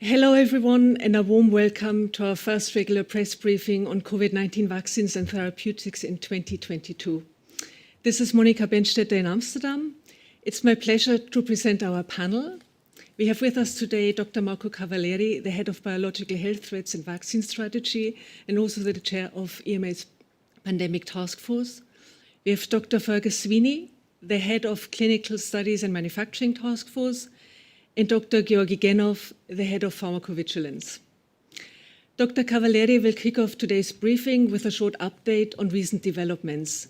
Hello everyone, and a warm welcome to our first regular press briefing on COVID-19 vaccines and therapeutics in 2022. This is Monika Benstetter in Amsterdam. It's my pleasure to present our panel. We have with us today Dr. Marco Cavalieri, the head of Biological Health Threats and Vaccine Strategy, and also the chair of EMA's Pandemic Task Force. We have Dr. Fergus Sweeney, the head of Clinical Studies and Manufacturing Task Force, and Dr. Georgi Genov, the head of Pharmacovigilance. Dr. Cavalieri will kick off today's briefing with a short update on recent developments.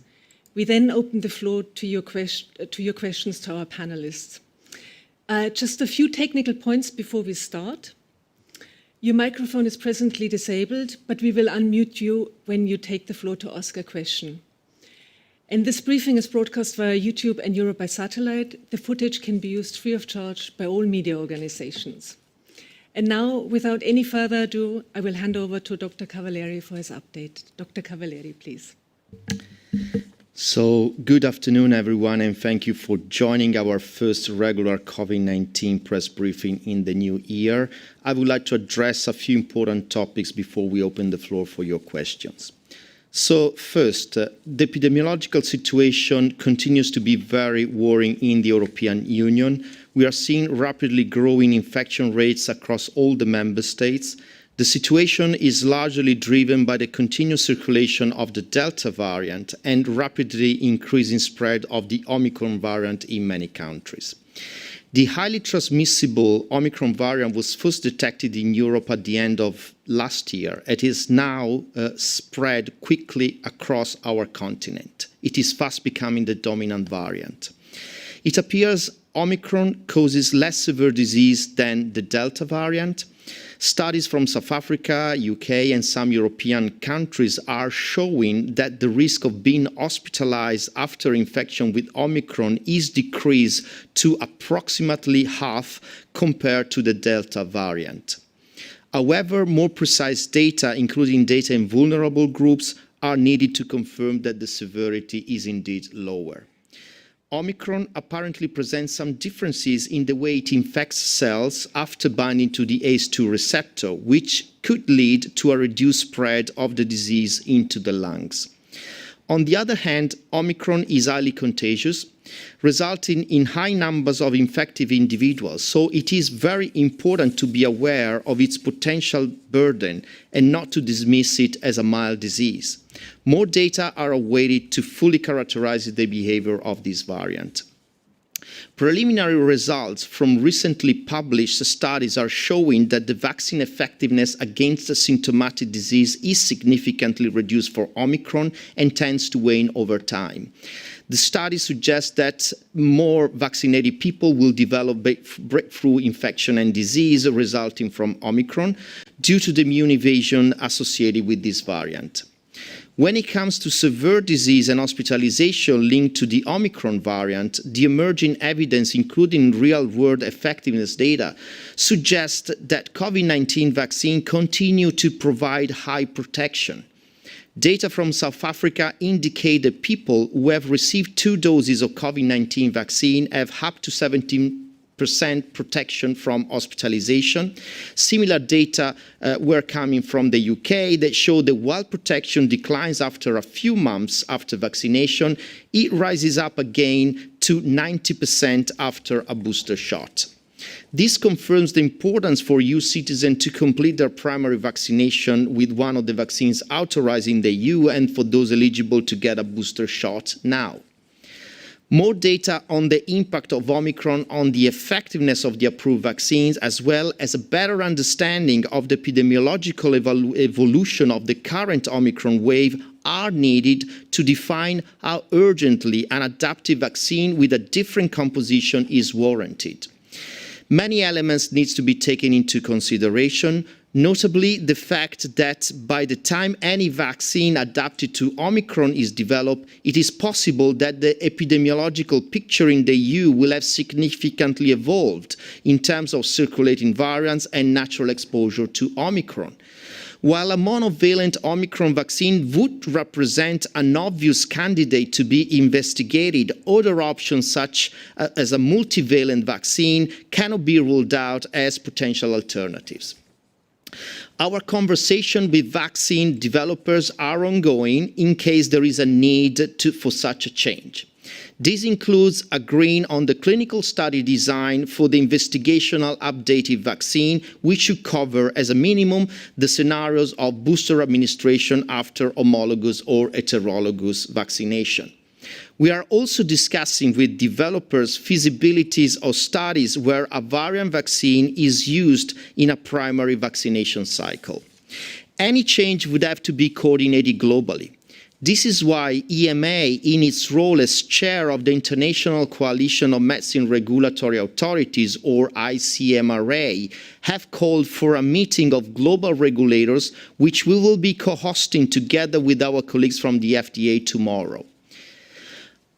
We then open the floor to your questions to our panelists. Just a few technical points before we start. Your microphone is presently disabled, but we will unmute you when you take the floor to ask a question. And this briefing is broadcast via YouTube and Europe by satellite. The footage can be used free of charge by all media organizations. And now, without any further ado, I will hand over to Dr. Cavalieri for his update. Dr. Cavalieri, please. So, good afternoon, everyone, and thank you for joining our first regular COVID-19 press briefing in the new year. I would like to address a few important topics before we open the floor for your questions. So first, the epidemiological situation continues to be very worrying in the European Union. We are seeing rapidly growing infection rates across all the member states. The situation is largely driven by the continuous circulation of the Delta variant and rapidly increasing spread of the Omicron variant in many countries. The highly transmissible Omicron variant was first detected in Europe at the end of last year. It is now spread quickly across our continent. It is fast becoming the dominant variant. It appears Omicron causes less severe disease than the Delta variant. Studies from South Africa, UK, and some European countries are showing that the risk of being hospitalized after infection with Omicron is decreased to approximately half compared to the Delta variant. However, more precise data, including data in vulnerable groups, are needed to confirm that the severity is indeed lower. Omicron apparently presents some differences in the way it infects cells after binding to the ACE2 receptor, which could lead to a reduced spread of the disease into the lungs. On the other hand, Omicron is highly contagious, resulting in high numbers of infected individuals, so it is very important to be aware of its potential burden and not to dismiss it as a mild disease. More data are awaited to fully characterize the behavior of this variant. Preliminary results from recently published studies are showing that the vaccine effectiveness against the symptomatic disease is significantly reduced for Omicron and tends to wane over time. The study suggests that more vaccinated people will develop breakthrough infection and disease resulting from Omicron due to the immune evasion associated with this variant. When it comes to severe disease and hospitalization linked to the Omicron variant, the emerging evidence, including real-world effectiveness data, suggests that COVID-19 vaccines continue to provide high protection. Data from South Africa indicate that people who have received 2 doses of COVID-19 vaccine have up to 17% protection from hospitalization. Similar data were coming from the UK that show that while protection declines after a few months after vaccination, it rises up again to 90% after a booster shot. This confirms the importance for EU citizens to complete their primary vaccination with one of the vaccines authorized in the EU and for those eligible to get a booster shot now. More data on the impact of Omicron on the effectiveness of the approved vaccines, as well as a better understanding of the epidemiological evolution of the current Omicron wave, are needed to define how urgently an adaptive vaccine with a different composition is warranted. Many elements need to be taken into consideration, notably the fact that by the time any vaccine adapted to Omicron is developed, it is possible that the epidemiological picture in the EU will have significantly evolved in terms of circulating variants and natural exposure to Omicron. While a monovalent Omicron vaccine would represent an obvious candidate to be investigated, other options such as a multivalent vaccine cannot be ruled out as potential alternatives. Our conversation with vaccine developers are ongoing in case there is a need for such a change. This includes agreeing on the clinical study design for the investigational updated vaccine, which should cover, as a minimum, the scenarios of booster administration after homologous or heterologous vaccination. We are also discussing with developers feasibilities of studies where a variant vaccine is used in a primary vaccination cycle. Any change would have to be coordinated globally. This is why EMA, in its role as chair of the International Coalition of Medicine Regulatory Authorities, or ICMRA, have called for a meeting of global regulators, which we will be co-hosting together with our colleagues from the FDA tomorrow.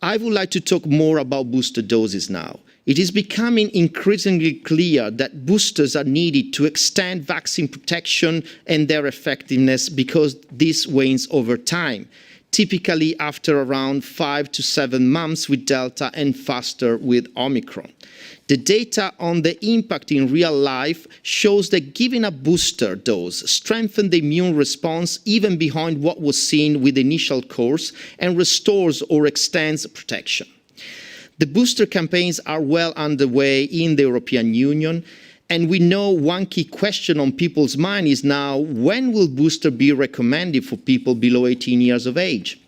I would like to talk more about booster doses now. It is becoming increasingly clear that boosters are needed to extend vaccine protection and their effectiveness because this wanes over time, typically after around 5 to 7 months with Delta and faster with Omicron. The data on the impact in real life shows that giving a booster dose strengthens the immune response even behind what was seen with the initial course and restores or extends protection. The booster campaigns are well underway in the European Union, and we know one key question on people's mind is now, when will booster be recommended for people below 18 years of age?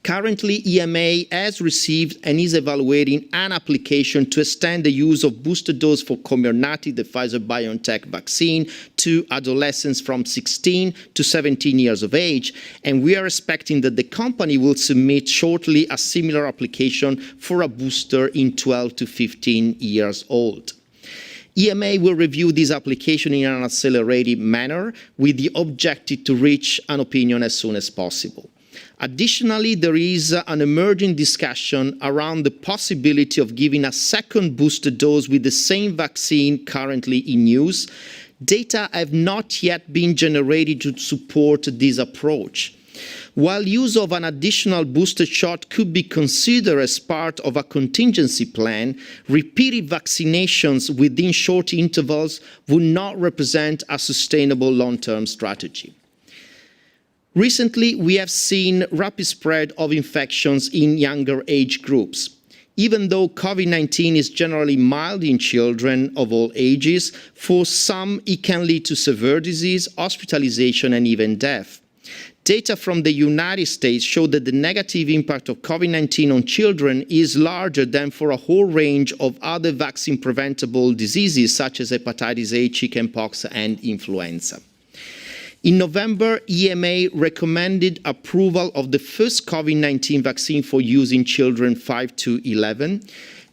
Currently, EMA has received and is evaluating an application to extend the use of booster dose for Comirnaty, the Pfizer-BioNTech vaccine, to adolescents from 16 to 17 years of age, and we are expecting that the company will submit shortly a similar application for a booster in 12 to 15 years old. EMA will review this application in an accelerated manner with the objective to reach an opinion as soon as possible. Additionally, there is an emerging discussion around the possibility of giving a second booster dose with the same vaccine currently in use. Data have not yet been generated to support this approach. While use of an additional booster shot could be considered as part of a contingency plan, repeated vaccinations within short intervals would not represent a sustainable long-term strategy. Recently, we have seen rapid spread of infections in younger age groups. Even though COVID-19 is generally mild in children of all ages, for some it can lead to severe disease, hospitalization, and even death. Data from the United States show that the negative impact of COVID-19 on children is larger than for a whole range of other vaccine-preventable diseases such as hepatitis A, chickenpox, and influenza. In November, EMA recommended approval of the first COVID-19 vaccine for use in children 5 to 11.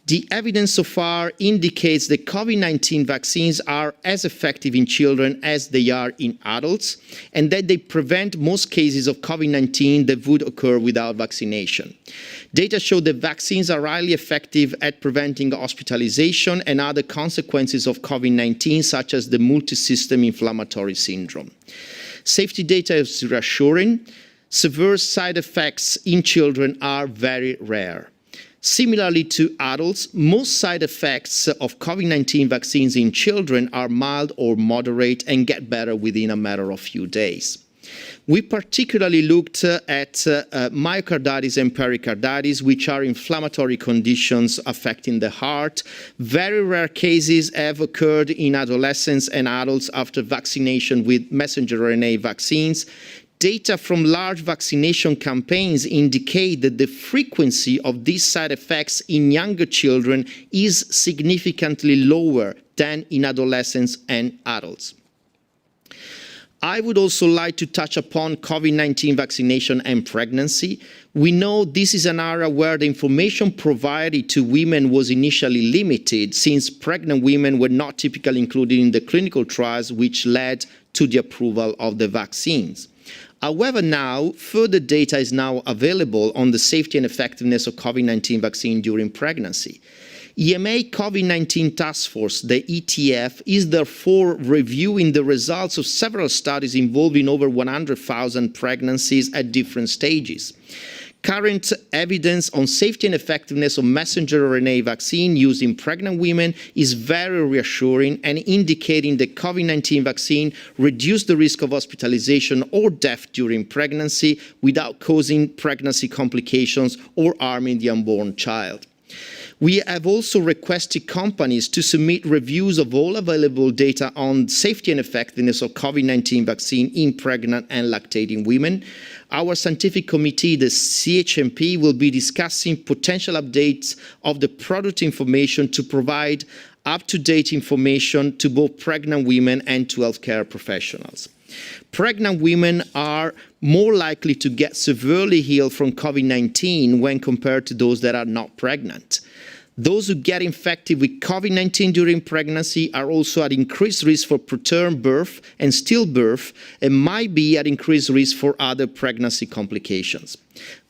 The evidence so far indicates that COVID-19 vaccines are as effective in children as they are in adults, and that they prevent most cases of COVID-19 that would occur without vaccination. Data show that vaccines are highly effective at preventing hospitalization and other consequences of COVID-19, such as the multisystem inflammatory syndrome. Safety data is reassuring. Severe side effects in children are very rare. Similarly to adults, most side effects of COVID-19 vaccines in children are mild or moderate and get better within a matter of few days. We particularly looked at myocarditis and pericarditis, which are inflammatory conditions affecting the heart. Very rare cases have occurred in adolescents and adults after vaccination with messenger RNA vaccines. Data from large vaccination campaigns indicate that the frequency of these side effects in younger children is significantly lower than in adolescents and adults. I would also like to touch upon COVID-19 vaccination and pregnancy. We know this is an area where the information provided to women was initially limited, since pregnant women were not typically included in the clinical trials, which led to the approval of the vaccines. However, now, further data is now available on the safety and effectiveness of COVID-19 vaccine during pregnancy. EMA COVID-19 Task Force, the ETF, is therefore reviewing the results of several studies involving over 100,000 pregnancies at different stages. Current evidence on safety and effectiveness of messenger RNA vaccine used in pregnant women is very reassuring and indicating that COVID-19 vaccine reduced the risk of hospitalization or death during pregnancy without causing pregnancy complications or harming the unborn child. We have also requested companies to submit reviews of all available data on safety and effectiveness of COVID-19 vaccine in pregnant and lactating women. Our scientific committee, the CHMP, will be discussing potential updates of the product information to provide up-to-date information to both pregnant women and to healthcare professionals. Pregnant women are more likely to get severely ill from COVID-19 when compared to those that are not pregnant. Those who get infected with COVID-19 during pregnancy are also at increased risk for preterm birth and stillbirth and might be at increased risk for other pregnancy complications.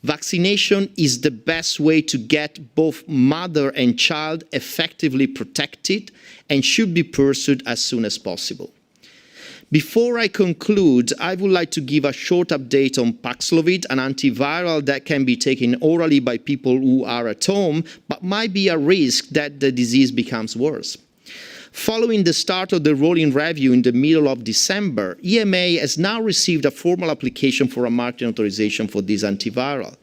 Vaccination is the best way to get both mother and child effectively protected and should be pursued as soon as possible. Before I conclude, I would like to give a short update on Paxlovid, an antiviral that can be taken orally by people who are at home, but might be a risk that the disease becomes worse. Following the start of the rolling review in the middle of December, EMA has now received a formal application for a marketing authorization for this antiviral.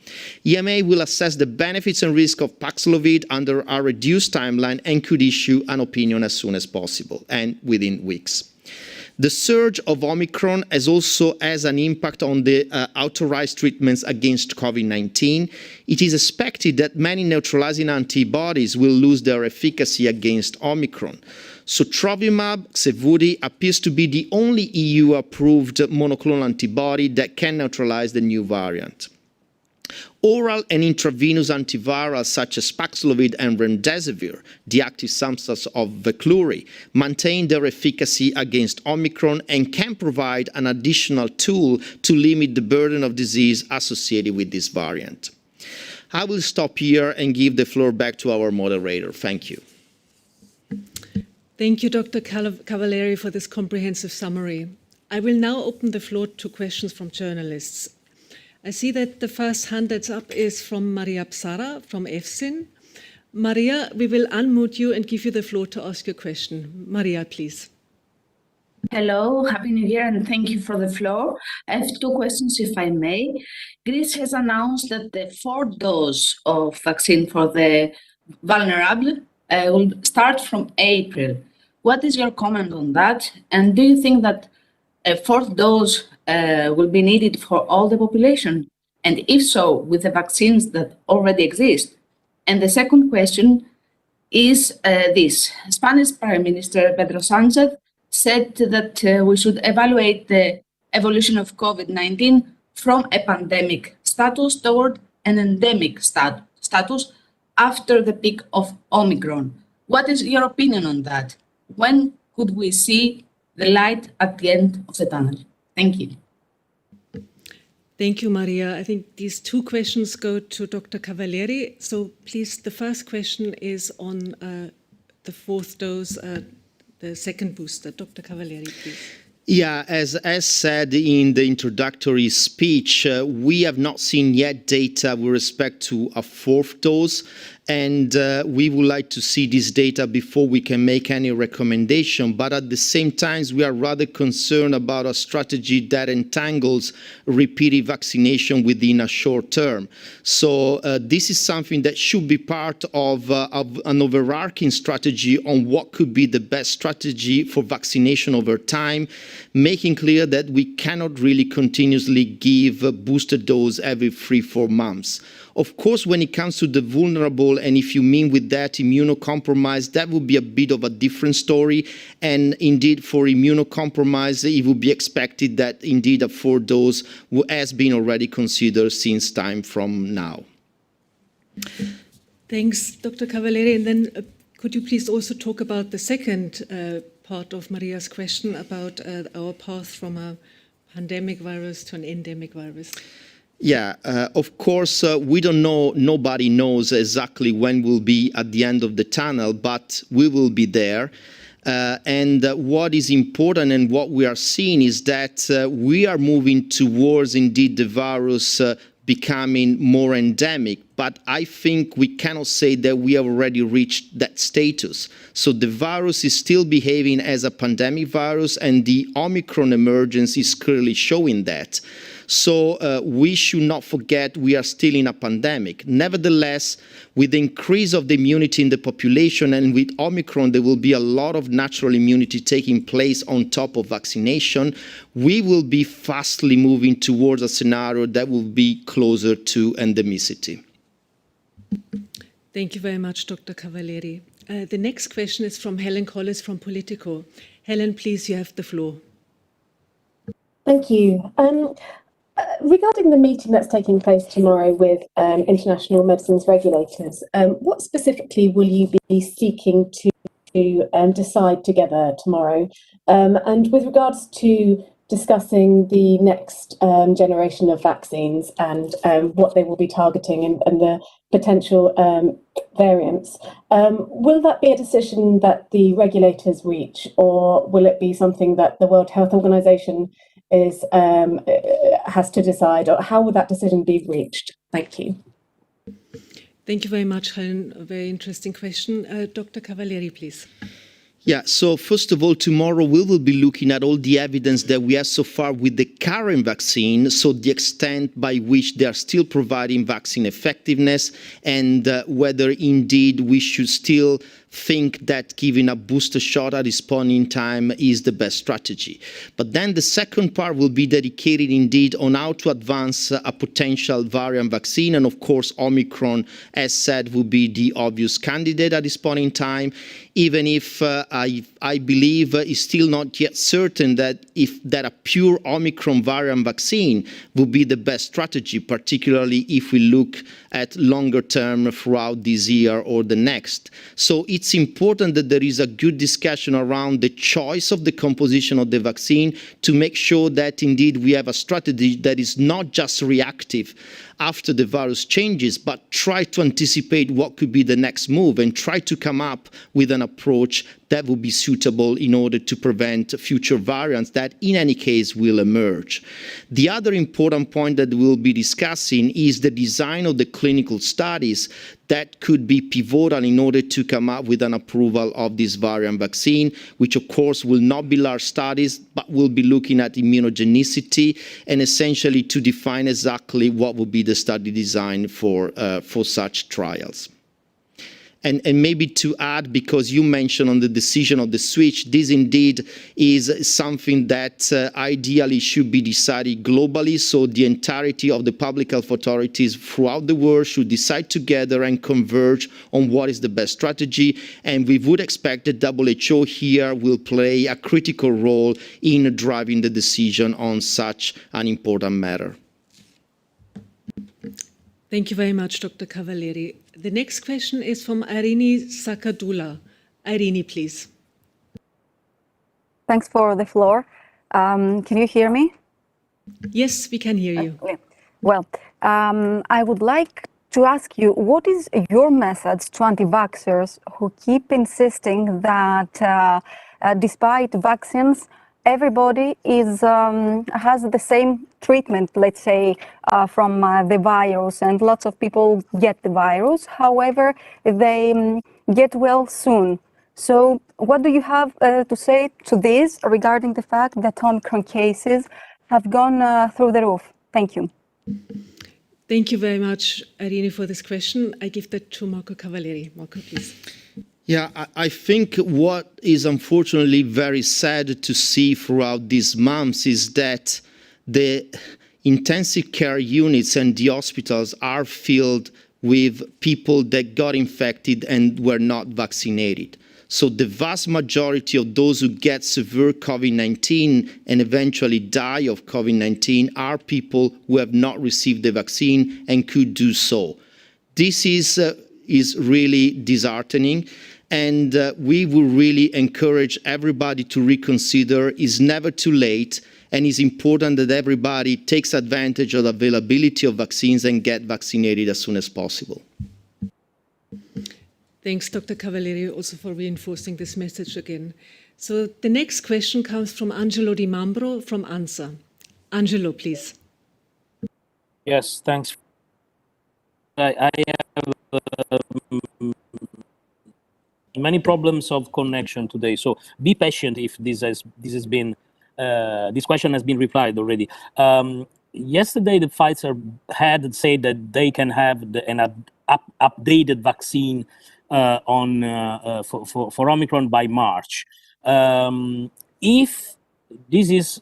EMA will assess the benefits and risks of Paxlovid under a reduced timeline and could issue an opinion as soon as possible and within weeks. The surge of Omicron also has an impact on the authorized treatments against COVID-19. It is expected that many neutralizing antibodies will lose their efficacy against Omicron. Sotrovimab Xevudy appears to be the only EU-approved monoclonal antibody that can neutralize the new variant. Oral and intravenous antivirals such as Paxlovid and Remdesivir, the active substance of Veklury, maintain their efficacy against Omicron and can provide an additional tool to limit the burden of disease associated with this variant. I will stop here and give the floor back to our moderator. Thank you. Thank you, Dr. Cavalieri, for this comprehensive summary. I will now open the floor to questions from journalists. I see that the first hand that's up is from Maria Psara from EFSIN. Maria, we will unmute you and give you the floor to ask your question. Maria, please. Hello, Happy New Year, and thank you for the floor. I have two questions, if I may. Greece has announced that the fourth dose of vaccine for the vulnerable will start from April. What is your comment on that? And do you think that a fourth dose will be needed for all the population? And if so, with the vaccines that already exist? And the second question is this. Spanish Prime Minister Pedro Sánchez said that we should evaluate the evolution of COVID-19 from a pandemic status toward an endemic status after the peak of Omicron. What is your opinion on that? When could we see the light at the end of the tunnel? Thank you. Thank you, Maria. I think these two questions go to Dr. Cavalieri. So please, the first question is on the fourth dose, the second booster. Dr. Cavalieri, please. Yeah, as said in the introductory speech, we have not seen yet data with respect to a fourth dose, and we would like to see this data before we can make any recommendation. But at the same time, we are rather concerned about a strategy that entangles repeated vaccination within a short term. So this is something that should be part of an overarching strategy on what could be the best strategy for vaccination over time, making clear that we cannot really continuously give a booster dose every 3-4 months. Of course, when it comes to the vulnerable, and if you mean with that immunocompromised, that would be a bit of a different story. And indeed, for immunocompromised, it would be expected that indeed a fourth dose has been already considered since time from now. Thanks, Dr. Cavalieri. And then could you please also talk about the second part of Maria's question about our path from a pandemic virus to an endemic virus? Yeah, of course, we don't know, nobody knows exactly when we'll be at the end of the tunnel, but we will be there. And what is important and what we are seeing is that we are moving towards, indeed, the virus becoming more endemic. But I think we cannot say that we have already reached that status. So the virus is still behaving as a pandemic virus, and the Omicron emergence is clearly showing that. So we should not forget we are still in a pandemic. Nevertheless, with the increase of the immunity in the population and with Omicron, there will be a lot of natural immunity taking place on top of vaccination. We will be fastly moving towards a scenario that will be closer to endemicity. Thank you very much, Dr. Cavalieri. The next question is from Helen Collis from Politico. Helen, please, you have the floor. Thank you. Regarding the meeting that's taking place tomorrow with international medicines regulators, what specifically will you be seeking to decide together tomorrow? And with regards to discussing the next generation of vaccines and what they will be targeting and the potential variants, will that be a decision that the regulators reach, or will it be something that the World Health Organization has to decide, or how will that decision be reached? Thank you. Thank you very much, Helen. A very interesting question. Dr. Cavalieri, please. Yeah, so first of all, tomorrow we will be looking at all the evidence that we have so far with the current vaccine, so the extent by which they are still providing vaccine effectiveness, and whether indeed we should still think that giving a booster shot at this point in time is the best strategy. But then the second part will be dedicated indeed on how to advance a potential variant vaccine, and of course Omicron, as said, will be the obvious candidate at this point in time, even if I believe it's still not yet certain that a pure Omicron variant vaccine would be the best strategy, particularly if we look at longer term throughout this year or the next. So it's important that there is a good discussion around the choice of the composition of the vaccine to make sure that indeed we have a strategy that is not just reactive after the virus changes, but try to anticipate what could be the next move and try to come up with an approach that will be suitable in order to prevent future variants that in any case will emerge. The other important point that we'll be discussing is the design of the clinical studies that could be pivotal in order to come up with an approval of this variant vaccine, which of course will not be large studies, but will be looking at immunogenicity and essentially to define exactly what will be the study design for such trials. And maybe to add, because you mentioned on the decision of the switch, this indeed is something that ideally should be decided globally. So the entirety of the public health authorities throughout the world should decide together and converge on what is the best strategy. And we would expect that WHO here will play a critical role in driving the decision on such an important matter. Thank you very much, Dr. Cavalieri. The next question is from Irini Sakadula. Irini, please. Thanks for the floor. Can you hear me? Yes, we can hear you. Well, I would like to ask you, what is your message to anti-vaxxers who keep insisting that despite vaccines, everybody has the same treatment, let's say, from the virus, and lots of people get the virus. However, they get well soon. So what do you have to say to this regarding the fact that Omicron cases have gone through the roof? Thank you. Thank you very much, Irini, for this question. I give that to Marco Cavalieri. Marco, please. Yeah, I think what is unfortunately very sad to see throughout these months is that the intensive care units and the hospitals are filled with people that got infected and were not vaccinated. So the vast majority of those who get severe COVID-19 and eventually die of COVID-19 are people who have not received the vaccine and could do so. This is really disheartening. And we will really encourage everybody to reconsider. It's never too late, and it's important that everybody takes advantage of the availability of vaccines and get vaccinated as soon as possible. Thanks, Dr. Cavalieri, also for reinforcing this message again. So the next question comes from Angelo Di Mambro from ANSA. Angelo, please. Yes, thanks. I have many problems of connection today, so be patient if this question has been replied already. Yesterday, the Pfizer had said that they can have an updated vaccine for Omicron by March. If this is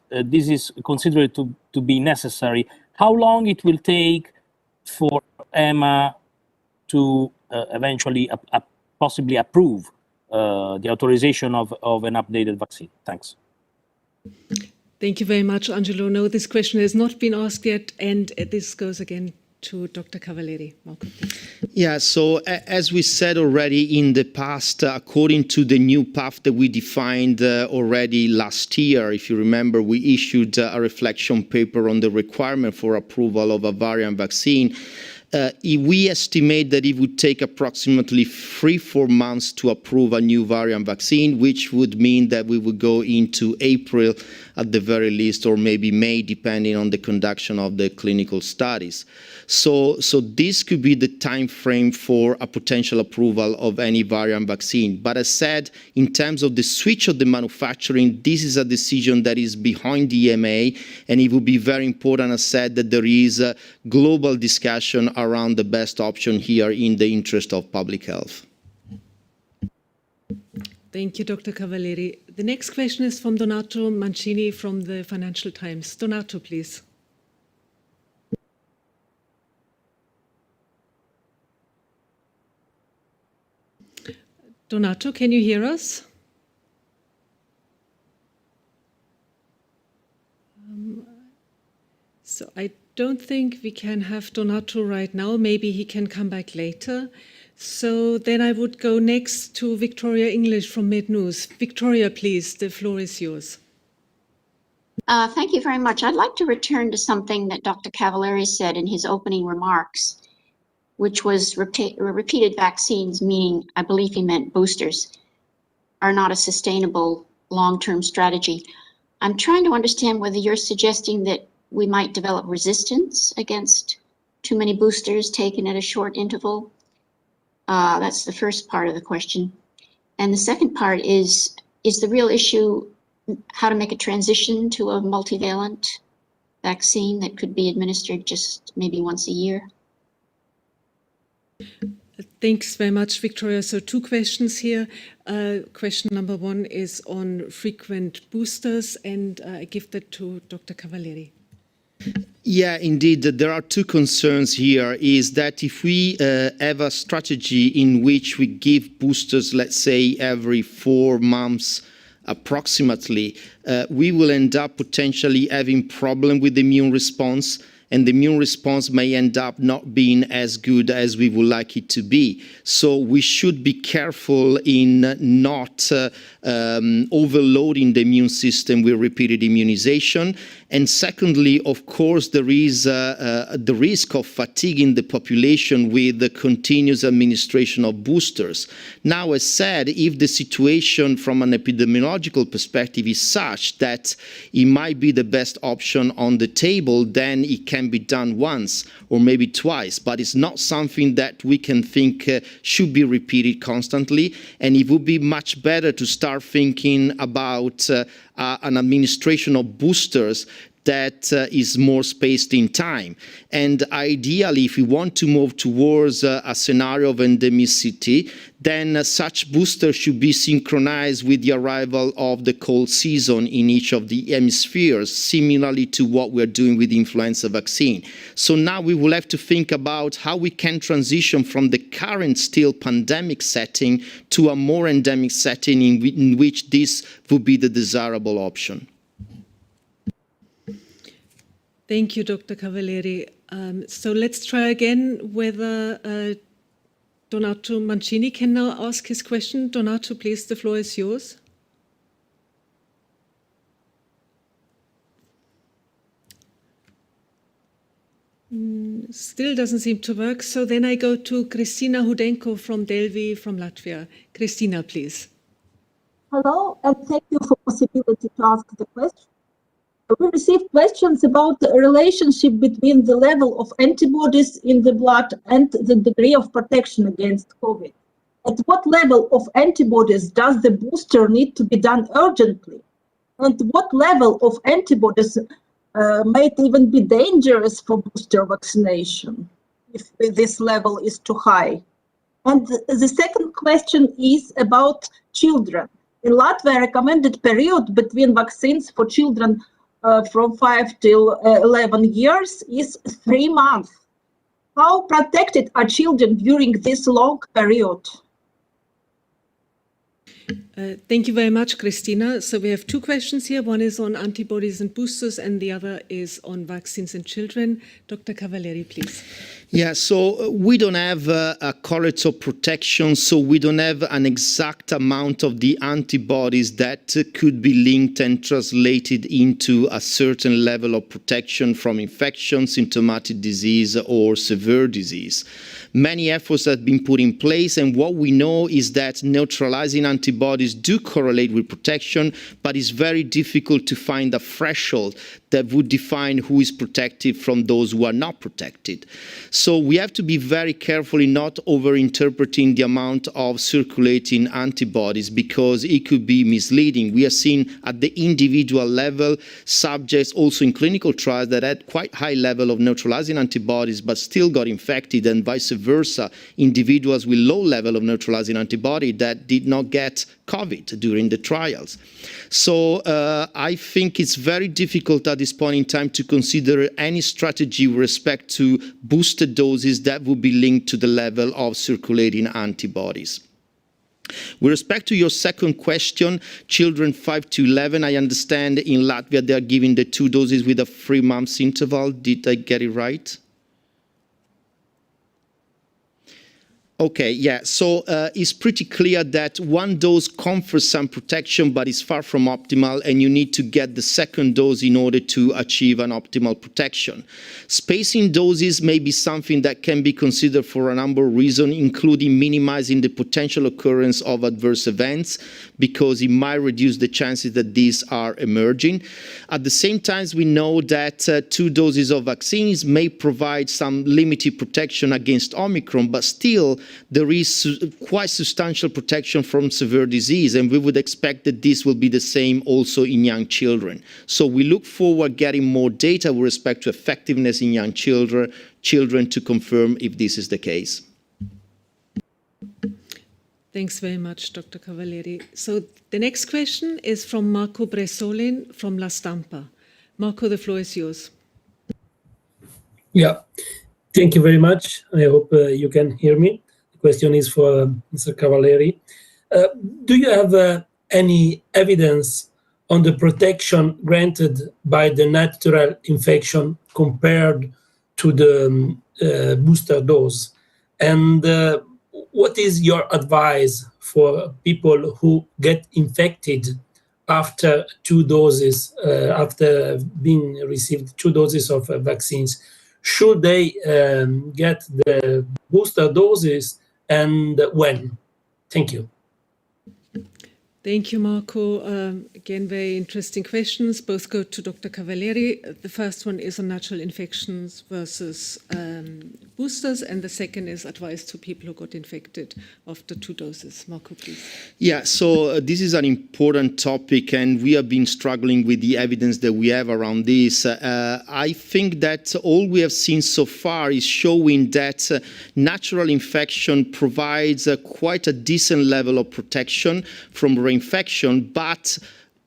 considered to be necessary, how long it will take for EMA to eventually possibly approve the authorization of an updated vaccine? Thanks. Thank you very much, Angelo. No, this question has not been asked yet, and this goes again to Dr. Cavalieri. Marco, please. Yeah, so as we said already in the past, according to the new path that we defined already last year, if you remember, we issued a reflection paper on the requirement for approval of a variant vaccine. We estimate that it would take approximately 3-4 months to approve a new variant vaccine, which would mean that we would go into April at the very least, or maybe May, depending on the conduction of the clinical studies. So this could be the time frame for a potential approval of any variant vaccine. But as said, in terms of the switch of the manufacturing, this is a decision that is behind the EMA, and it would be very important, as said, that there is a global discussion around the best option here in the interest of public health. Thank you, Dr. Cavalieri. The next question is from Donato Mancini from the Financial Times. Donato, please. Donato, can you hear us? So I don't think we can have Donato right now. Maybe he can come back later. So then I would go next to Victoria English from Med News. Victoria, please, the floor is yours. Thank you very much. I'd like to return to something that Dr. Cavalieri said in his opening remarks, which was repeated vaccines, meaning, I believe he meant boosters, are not a sustainable long-term strategy. I'm trying to understand whether you're suggesting that we might develop resistance against too many boosters taken at a short interval. That's the first part of the question. And the second part is the real issue how to make a transition to a multivalent vaccine that could be administered just maybe once a year? Thanks very much, Victoria. So 2 questions here. Question number 1 is on frequent boosters, and I give that to Dr. Cavalieri. Yeah, indeed. There are 2 concerns here. Is that if we have a strategy in which we give boosters, let's say, every 4 months approximately, we will end up potentially having problem with the immune response, and the immune response may end up not being as good as we would like it to be. So we should be careful in not overloading the immune system with repeated immunization. And secondly, of course, there is the risk of fatiguing the population with the continuous administration of boosters. Now, as said, if the situation from an epidemiological perspective is such that it might be the best option on the table, then it can be done once or maybe twice, but it's not something that we can think should be repeated constantly. And it would be much better to start thinking about an administration of boosters that is more spaced in time. And ideally, if we want to move towards a scenario of endemicity, then such boosters should be synchronized with the arrival of the cold season in each of the hemispheres, similarly to what we're doing with the influenza vaccine. So now we will have to think about how we can transition from the current still pandemic setting to a more endemic setting in which this would be the desirable option. Thank you, Dr. Cavalieri. So let's try again whether Donato Mancini can now ask his question. Donato, please, the floor is yours. Still doesn't seem to work. So then I go to Kristina Hudenko from Delvi from Latvia. Kristina, please. Hello, and thank you for the possibility to ask the question. We received questions about the relationship between the level of antibodies in the blood and the degree of protection against COVID. At what level of antibodies does the booster need to be done urgently? And what level of antibodies might even be dangerous for booster vaccination if this level is too high? And the second question is about children. In Latvia, recommended period between vaccines for children from 5 till 11 years is 3 months. How protected are children during this long period? Thank you very much, Kristina. So we have two questions here. One is on antibodies and boosters, and the other is on vaccines in children. Dr. Cavalieri, please. Yeah, so we don't have a correlate of protection, so we don't have an exact amount of the antibodies that could be linked and translated into a certain level of protection from infection, symptomatic disease, or severe disease. Many efforts have been put in place, and what we know is that neutralizing antibodies do correlate with protection, but it's very difficult to find a threshold that would define who is protected from those who are not protected. So we have to be very careful in not overinterpreting the amount of circulating antibodies because it could be misleading. We have seen at the individual level subjects also in clinical trials that had quite high level of neutralizing antibodies but still got infected, and vice versa, individuals with low level of neutralizing antibody that did not get COVID during the trials. So I think it's very difficult at this point in time to consider any strategy with respect to booster doses that would be linked to the level of circulating antibodies. With respect to your second question, children 5 to 11, I understand in Latvia they are giving the 2 doses with a 3 months interval. Did I get it right? Okay, yeah, so it's pretty clear that 1 dose confers some protection, but it's far from optimal, and you need to get the second dose in order to achieve an optimal protection. Spacing doses may be something that can be considered for a number of reasons, including minimizing the potential occurrence of adverse events, because it might reduce the chances that these are emerging. At the same time, we know that 2 doses of vaccines may provide some limited protection against Omicron, but still, there is quite substantial protection from severe disease, and we would expect that this will be the same also in young children. So we look forward getting more data with respect to effectiveness in young children to confirm if this is the case. Thanks very much, Dr. Cavalieri. So the next question is from Marco Bresolin from La Stampa. Marco, the floor is yours. Yeah, thank you very much. I hope you can hear me. The question is for Mr. Cavalieri. Do you have any evidence on the protection granted by the natural infection compared to the booster dose? And what is your advice for people who get infected after 2 doses, after being received 2 doses of vaccines? Should they get the booster doses, and when? Thank you. Thank you, Marco. Again, very interesting questions. Both go to Dr. Cavalieri. The first one is on natural infections versus boosters, and the second is advice to people who got infected after 2 doses. Marco, please. Yeah, so this is an important topic, and we have been struggling with the evidence that we have around this. I think that all we have seen so far is showing that natural infection provides quite a decent level of protection from reinfection, but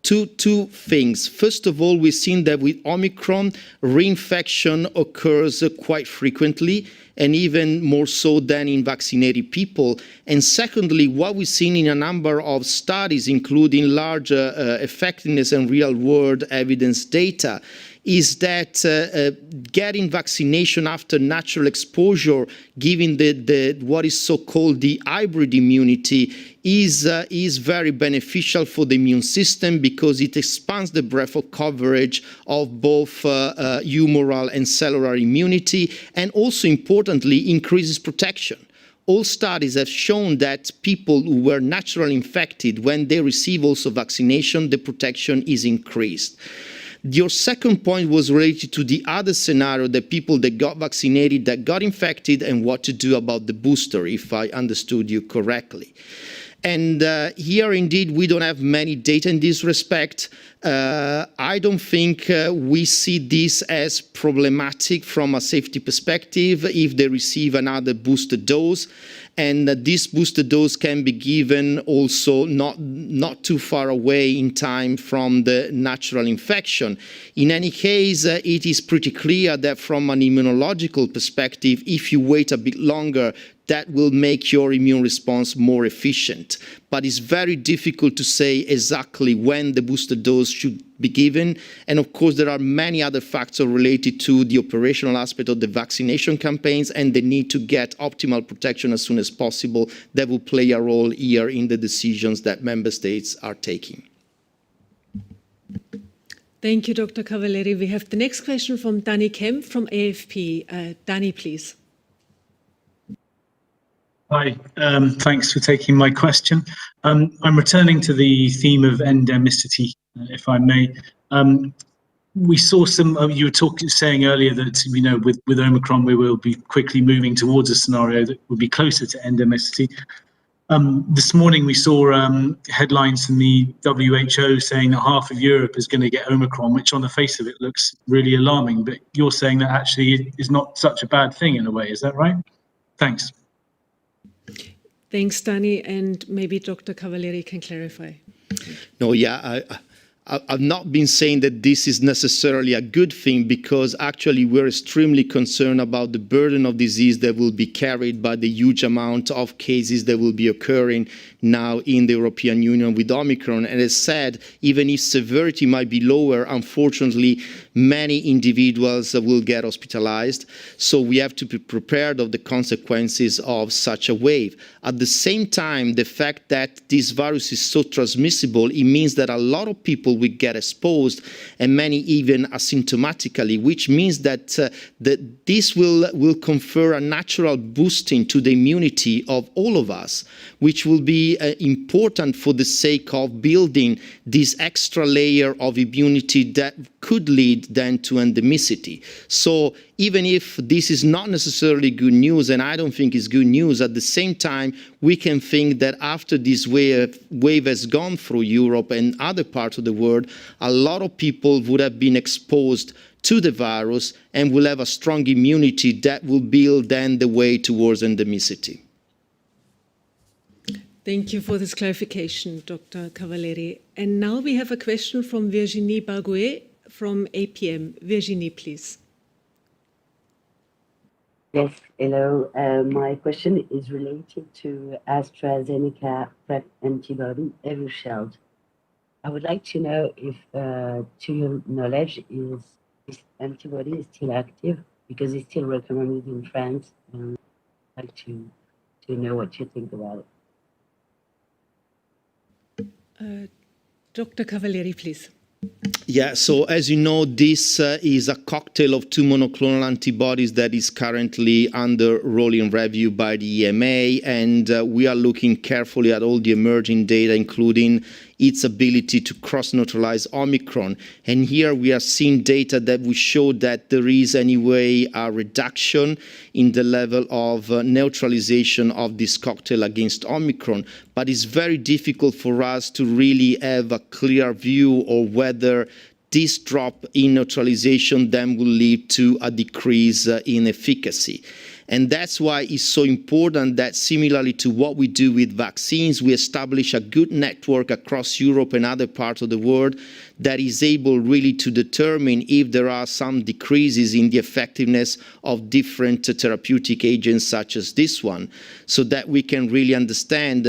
two things. First of all, we've seen that with Omicron, reinfection occurs quite frequently, and even more so than in vaccinated people. And secondly, what we've seen in a number of studies, including large effectiveness and real-world evidence data, is that getting vaccination after natural exposure, given what is so-called the hybrid immunity, is very beneficial for the immune system because it expands the breadth of coverage of both humoral and cellular immunity, and also importantly increases protection. All studies have shown that people who were naturally infected, when they receive also vaccination, the protection is increased. Your second point was related to the other scenario, the people that got vaccinated, that got infected, and what to do about the booster, if I understood you correctly. And here, indeed, we don't have many data in this respect. I don't think we see this as problematic from a safety perspective if they receive another booster dose. And this booster dose can be given also not too far away in time from the natural infection. In any case, it is pretty clear that from an immunological perspective, if you wait a bit longer, that will make your immune response more efficient. But it's very difficult to say exactly when the booster dose should be given. And of course, there are many other factors related to the operational aspect of the vaccination campaigns and the need to get optimal protection as soon as possible that will play a role here in the decisions that member states are taking. Thank you, Dr. Cavalieri. We have the next question from Danny Kemp from AFP. Danny, please. Hi, thanks for taking my question. I'm returning to the theme of endemicity, if I may. We saw some, you were saying earlier that, you know, with Omicron, we will be quickly moving towards a scenario that will be closer to endemicity. This morning we saw headlines from the WHO saying that half of Europe is going to get Omicron, which on the face of it looks really alarming, but you're saying that actually is not such a bad thing in a way, is that right? Thanks. Thanks, Danny, and maybe Dr. Cavalieri can clarify. No, yeah, I've not been saying that this is necessarily a good thing, because actually we're extremely concerned about the burden of disease that will be carried by the huge amount of cases that will be occurring now in the European Union with Omicron. And as said, even if severity might be lower, unfortunately, many individuals will get hospitalized. So we have to be prepared of the consequences of such a wave. At the same time, the fact that this virus is so transmissible, it means that a lot of people will get exposed, and many even asymptomatically, which means that, this will confer a natural boosting to the immunity of all of us, which will be important for the sake of building this extra layer of immunity that could lead then to endemicity. So even if this is not necessarily good news, and I don't think it's good news, at the same time, we can think that after this wave has gone through Europe and other parts of the world, a lot of people would have been exposed to the virus and will have a strong immunity that will build then the way towards endemicity. Thank you for this clarification, Dr. Cavalieri. And now we have a question from Virginie Bargouet from APM. Virginie, please. Yes, hello. My question is related to AstraZeneca PrEP antibody, Evusheld. I would like to know if, to your knowledge, is this antibody still active, because it's still recommended in France. I'd like to know what you think about it. Dr. Cavalieri, please. Yeah, so as you know, this is a cocktail of two monoclonal antibodies that is currently under rolling review by the EMA, and we are looking carefully at all the emerging data, including its ability to cross-neutralize Omicron. And here we are seeing data that will show that there is anyway a reduction in the level of neutralization of this cocktail against Omicron. But it's very difficult for us to really have a clear view of whether this drop in neutralization then will lead to a decrease in efficacy. And that's why it's so important that, similarly to what we do with vaccines, we establish a good network across Europe and other parts of the world that is able really to determine if there are some decreases in the effectiveness of different therapeutic agents such as this one, so that we can really understand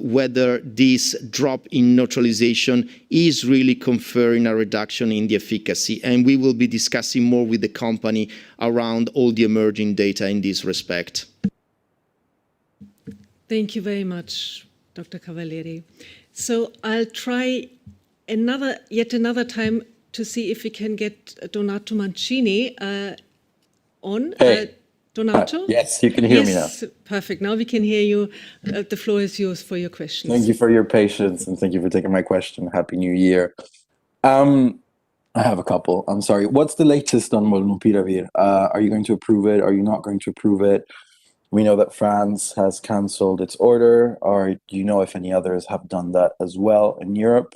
whether this drop in neutralization is really conferring a reduction in the efficacy. And we will be discussing more with the company around all the emerging data in this respect. Thank you very much, Dr. Cavalieri. So I'll try yet another time to see if we can get Donato Mancini on. Hey. Donato? Yes, you can hear me now. Yes, perfect. Now we can hear you. The floor is yours for your questions. Thank you for your patience and thank you for taking my question. Happy New Year. I have a couple. I'm sorry. What's the latest on Molnupiravir? Are you going to approve it? Are you not going to approve it? We know that France has cancelled its order. Or do you know if any others have done that as well in Europe?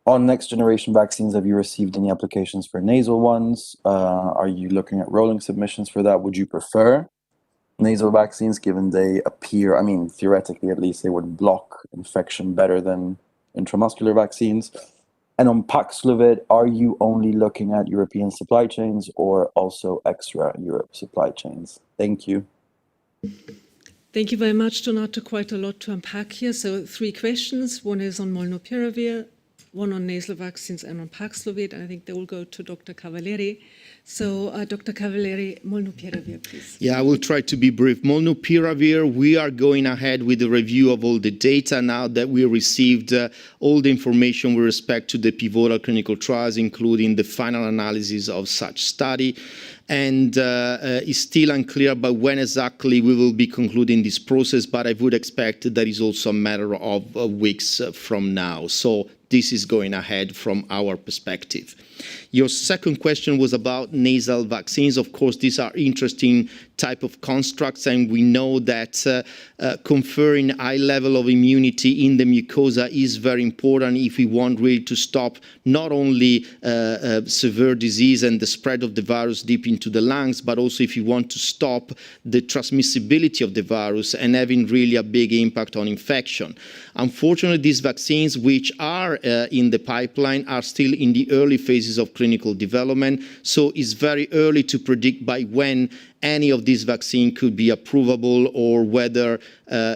On next generation vaccines, have you received any applications for nasal ones? Are you looking at rolling submissions for that? Would you prefer nasal vaccines, given they appear, I mean, theoretically at least, they would block infection better than intramuscular vaccines? And on Paxlovid, are you only looking at European supply chains or also extra-Europe supply chains? Thank you. Thank you very much, Donato. Quite a lot to unpack here. So 3 questions. One is on Molnupiravir, one on nasal vaccines, and on Paxlovid. And I think they will go to Dr. Cavalieri. So, Dr. Cavalieri, Molnupiravir, please. Yeah, I will try to be brief. Molnupiravir, we are going ahead with the review of all the data now that we received all the information with respect to the pivotal clinical trials, including the final analysis of such study. And it's still unclear about when exactly we will be concluding this process, but I would expect that is also a matter of weeks from now. So this is going ahead from our perspective. Your second question was about nasal vaccines. Of course, these are interesting type of constructs, and we know that conferring high level of immunity in the mucosa is very important if we want really to stop not only severe disease and the spread of the virus deep into the lungs, but also if you want to stop the transmissibility of the virus and having really a big impact on infection. Unfortunately, these vaccines, which are in the pipeline, are still in the early phases of clinical development, so it's very early to predict by when any of these vaccines could be approvable or whether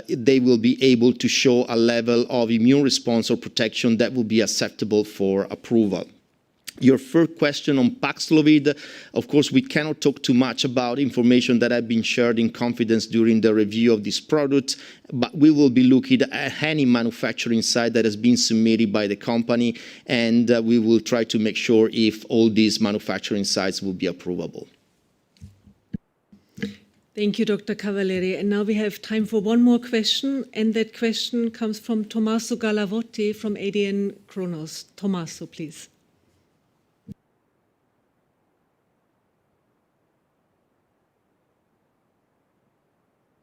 they will be able to show a level of immune response or protection that will be acceptable for approval. Your third question on Paxlovid, of course, we cannot talk too much about information that have been shared in confidence during the review of this product, but we will be looking at any manufacturing site that has been submitted by the company, and we will try to make sure if all these manufacturing sites will be approvable. Thank you, Dr. Cavalieri. And now we have time for one more question, and that question comes from Tommaso Gallavotti from ADN Kronos. Tommaso, please.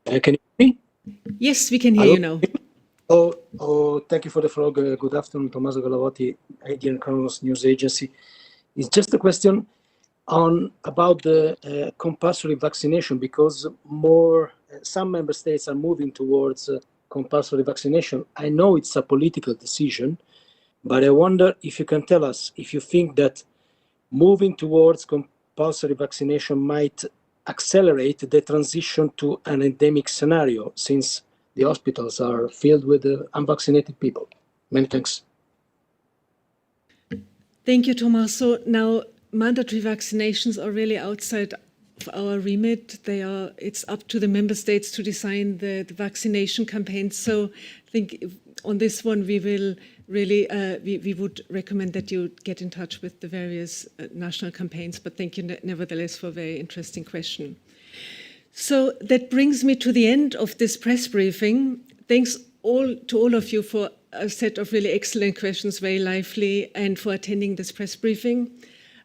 Can you hear me? Yes, we can hear you now. Thank you for the floor. Good afternoon, Tommaso Gallavotti, ADN Kronos News Agency. It's just a question about the compulsory vaccination, because some member states are moving towards compulsory vaccination. I know it's a political decision, but I wonder if you can tell us if you think that moving towards compulsory vaccination might accelerate the transition to an endemic scenario, since the hospitals are filled with unvaccinated people. Many thanks. Thank you, Tommaso. Now, mandatory vaccinations are really outside of our remit. It's up to the member states to design the vaccination campaigns. So I think on this one, we will really, we would recommend that you get in touch with the various national campaigns, but thank you nevertheless for a very interesting question. So that brings me to the end of this press briefing. Thanks to all of you for a set of really excellent questions, very lively, and for attending this press briefing.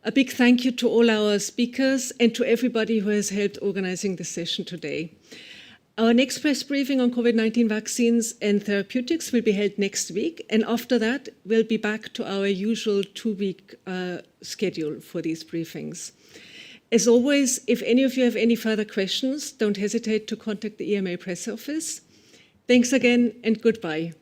A big thank you to all our speakers and to everybody who has helped organizing this session today. Our next press briefing on COVID-19 vaccines and therapeutics will be held next week, and after that, we'll be back to our usual 2-week schedule for these briefings. As always, if any of you have any further questions, don't hesitate to contact the EMA press office. Thanks again and goodbye.